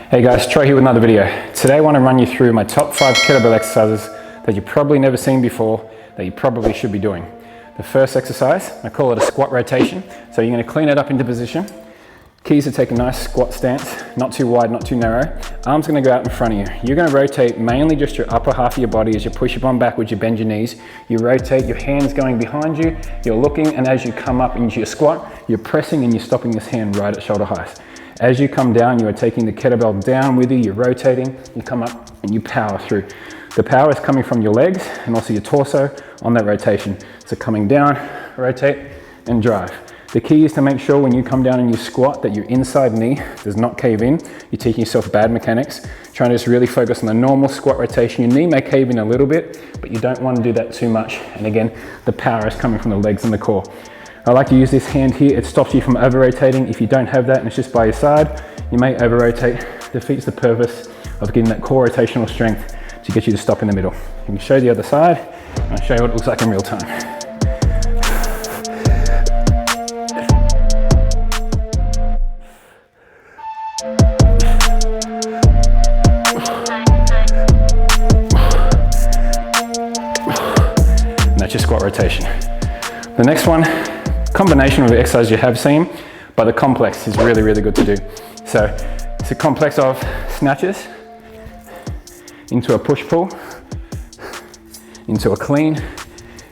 Hey guys, Troy here with another video. Today I want to run you through my top 5 kettlebell exercises that you've probably never seen before that you probably should be doing. The first exercise, I call it a squat rotation. So you're going to clean it up into position. Keys to take a nice squat stance, not too wide, not too narrow. Arms going to go out in front of you. You're going to rotate mainly just your upper half of your body as you push your bum backwards, you bend your knees. You rotate, your hands going behind you, you're looking, and as you come up into your squat, you're pressing and you're stopping this hand right at shoulder height. As you come down, you are taking the kettlebell down with you, you're rotating, you come up and you power through. The power is coming from your legs and also your torso on that rotation. So coming down, rotate and drive. The key is to make sure when you come down and you squat that your inside knee does not cave in. You're teaching yourself bad mechanics. Trying to just really focus on the normal squat rotation. Your knee may cave in a little bit, but you don't want to do that too much. And again, the power is coming from the legs and the core. I like to use this hand here. It stops you from over rotating. If you don't have that and it's just by your side, you may over rotate. Defeats the purpose of getting that core rotational strength to get you to stop in the middle. You can show the other side and I'll show you what it looks like in real time. And that's your squat rotation. The next one, combination of the exercise you have seen, but the complex is really, really good to do. So it's a complex of snatches into a push-pull, into a clean,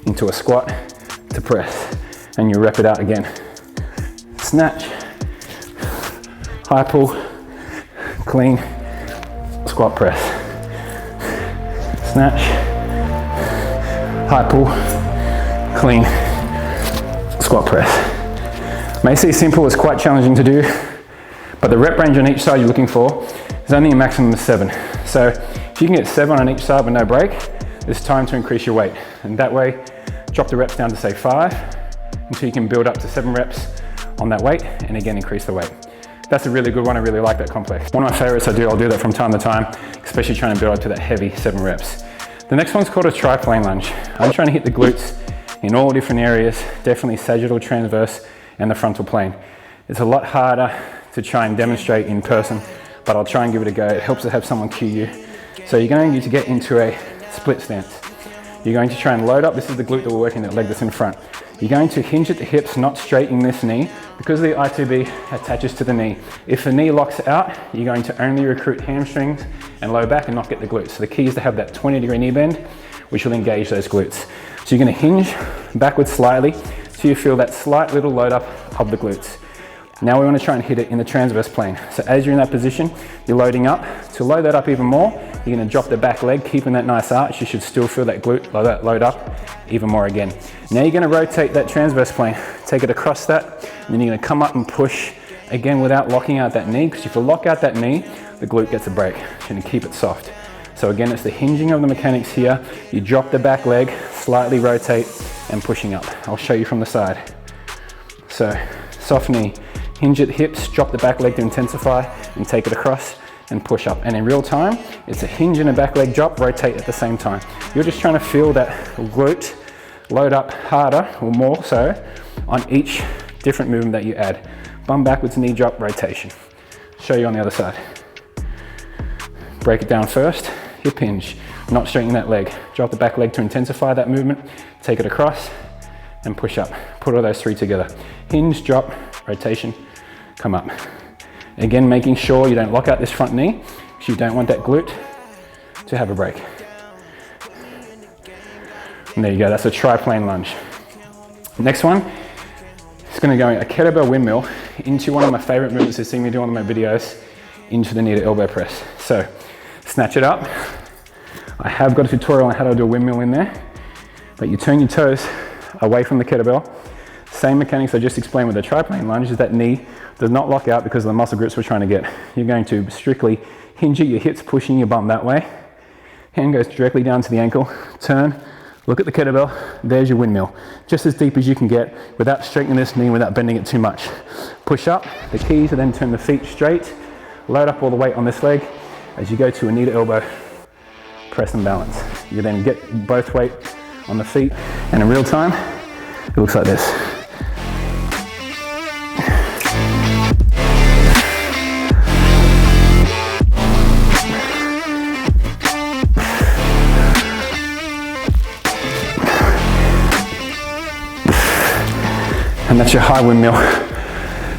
into a squat to press. And you rep it out again. Snatch, high pull, clean, squat press. Snatch, high pull, clean, squat press. May seem simple, it's quite challenging to do, but the rep range on each side you're looking for is only a maximum of 7. So if you can get 7 on each side with no break, it's time to increase your weight. And that way, drop the reps down to say 5 until you can build up to 7 reps on that weight and again increase the weight. That's a really good one, I really like that complex. One of my favorites I'll do that from time to time, especially trying to build up to that heavy 7 reps. The next one's called a PLane Lunge. I'm trying to hit the glutes in all different areas, definitely sagittal, transverse, and the frontal plane. It's a lot harder to try and demonstrate in person, but I'll try and give it a go. It helps to have someone cue you. So you're going to need to get into a split stance. You're going to try and load up, this is the glute that we're working, that leg that's in front. You're going to hinge at the hips, not straightening this knee, because the I2B attaches to the knee. If the knee locks out, you're going to only recruit hamstrings and low back and not get the glutes. So the key is to have that 20-degree knee bend, which will engage those glutes. So you're going to hinge backwards slightly, so you feel that slight little load up of the glutes. Now we want to try and hit it in the transverse plane. So as you're in that position, you're loading up. To load that up even more, you're going to drop the back leg, keeping that nice arch. You should still feel that glute load up even more again. Now you're going to rotate that transverse plane, take it across that, and then you're going to come up and push again without locking out that knee, because if you lock out that knee, the glute gets a break. You're going to keep it soft. So again, it's the hinging of the mechanics here. You drop the back leg, slightly rotate, and pushing up. I'll show you from the side. So soft knee, hinge at the hips, drop the back leg to intensify, and take it across and push up. And in real time, it's a hinge and a back leg drop, rotate at the same time. You're just trying to feel that glute load up harder, or more so, on each different movement that you add. Bum backwards, knee drop, rotation. Show you on the other side. Break it down first, hip hinge, not straightening that leg. Drop the back leg to intensify that movement, take it across, and push up. Put all those 3 together. Hinge, drop, rotation, come up. Again, making sure you don't lock out this front knee, because you don't want that glute to have a break. And there you go, that's a PLane Lunge. Next one is going to go a kettlebell windmill into one of my favorite movements you've seen me do on my videos, into the knee to elbow press. So snatch it up. I have got a tutorial on how to do a windmill in there, but you turn your toes away from the kettlebell. Same mechanics I just explained with the PLane Lunge, is that knee does not lock out because of the muscle grips we're trying to get. You're going to strictly hinge at your hips, pushing your bum that way. Hand goes directly down to the ankle, turn, look at the kettlebell, there's your windmill. Just as deep as you can get without straightening this knee, without bending it too much. Push up, the key to then turn the feet straight, load up all the weight on this leg. As you go to a knee to elbow, press and balance. You then get both weight on the feet, and in real time, it looks like this. And that's your high windmill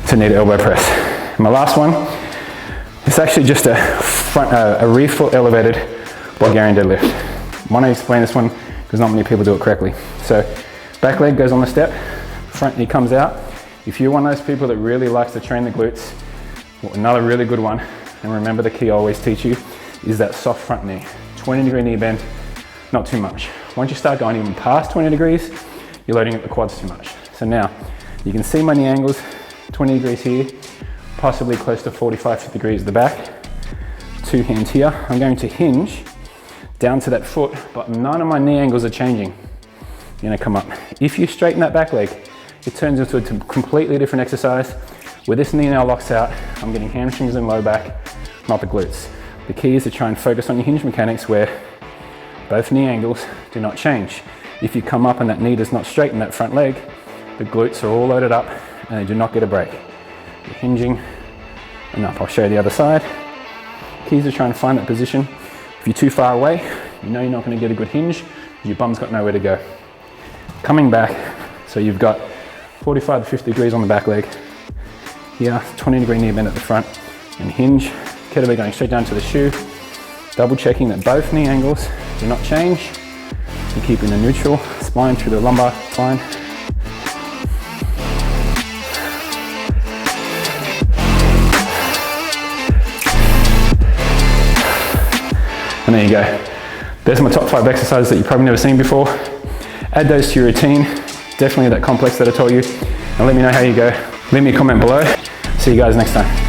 to knee to elbow press. And my last one, it's actually just a rear foot elevated Bulgarian deadlift. I want to explain this one because not many people do it correctly. So back leg goes on the step, front knee comes out. If you're one of those people that really likes to train the glutes, well, another really good one, and remember the key I always teach you, is that soft front knee. 20-degree knee bend, not too much. Once you start going even past 20 degrees, you're loading up the quads too much. So now, you can see my knee angles, 20 degrees here, possibly close to 45, 50 degrees at the back. 2 hands here. I'm going to hinge down to that foot, but none of my knee angles are changing. You're gonna come up. If you straighten that back leg, it turns into a completely different exercise. Where this knee now locks out, I'm getting hamstrings and low back, not the glutes. The key is to try and focus on your hinge mechanics where both knee angles do not change. If you come up and that knee does not straighten that front leg, the glutes are all loaded up and they do not get a break. You're hinging and up. I'll show you the other side. Keys are trying to find that position. If you're too far away, you know you're not going to get a good hinge. Your bum's got nowhere to go. Coming back, so you've got 45 to 50 degrees on the back leg. Here, 20-degree knee bend at the front and hinge. Kettlebell going straight down to the shoe. Double checking that both knee angles do not change. You're keeping the neutral spine through the lumbar spine. And there you go. There's my top 5 exercises that you've probably never seen before. Add those to your routine. Definitely that complex that I told you. And let me know how you go. Leave me a comment below. See you guys next time.